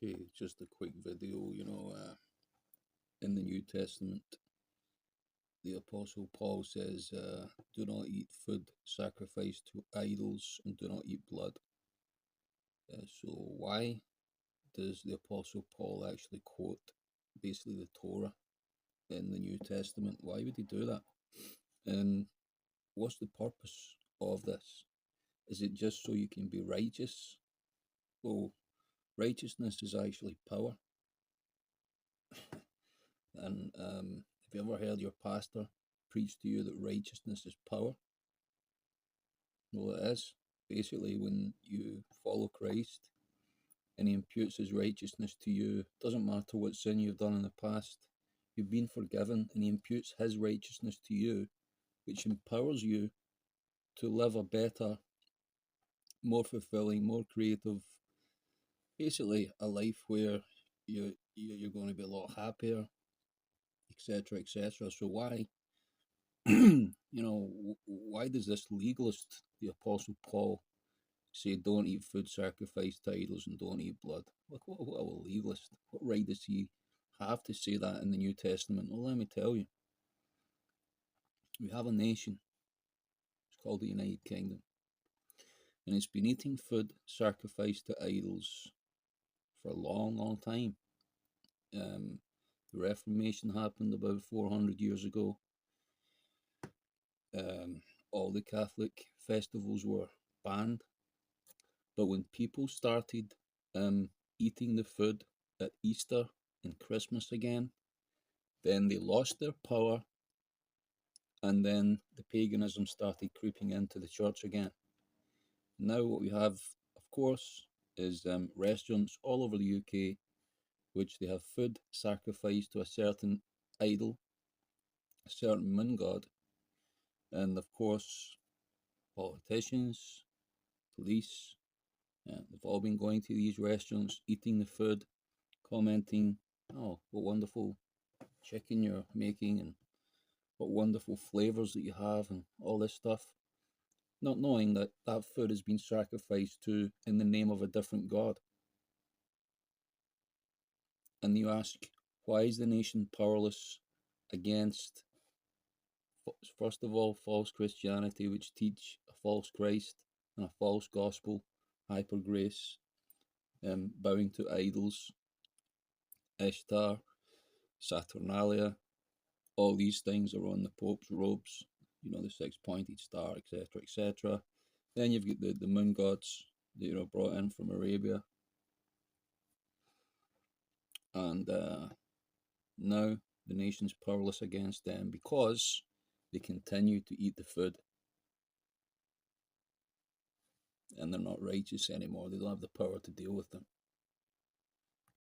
Okay, just a quick video. In the New Testament, the Apostle Paul says, do not eat food sacrificed to idols and do not eat blood. So why does the Apostle Paul actually quote basically the Torah in the New Testament? Why would he do that? And what's the purpose of this? Is it just so you can be righteous? Well, righteousness is actually power. And have you ever heard your pastor preach to you that righteousness is power? Well, it is. Basically, when you follow Christ and he imputes his righteousness to you, doesn't matter what sin you've done in the past, you've been forgiven, and he imputes his righteousness to you, which empowers you to live a better, more fulfilling, more creative, basically a life where you're going to be a lot happier, etc., etc. So why why does this legalist, the Apostle Paul, say don't eat food sacrificed to idols and don't eat blood? Like, what a legalist. What right does he have to say that in the New Testament? Well, let me tell you. We have a nation. It's called the United Kingdom. And it's been eating food sacrificed to idols for a long, long time. The Reformation happened about 400 years ago. All the Catholic festivals were banned. But when people started eating the food at Easter and Christmas again, then they lost their power, and then the paganism started creeping into the church again. Now what we have, of course, is restaurants all over the UK, which they have food sacrificed to a certain idol, a certain moon god, and of course, politicians, police, they've all been going to these restaurants, eating the food, commenting, oh, what wonderful chicken you're making and what wonderful flavors that you have and all this stuff, not knowing that that food has been sacrificed to in the name of a different god. And you ask, why is the nation powerless against, first of all, false Christianity, which teach a false Christ and a false gospel, hyper grace, bowing to idols, Ishtar, Saturnalia, all these things are on the Pope's robes, the six-pointed star, etc., etc. Then you've got the moon gods that are brought in from Arabia. And now the nation's powerless against them because they continue to eat the food. And they're not righteous anymore. They don't have the power to deal with them.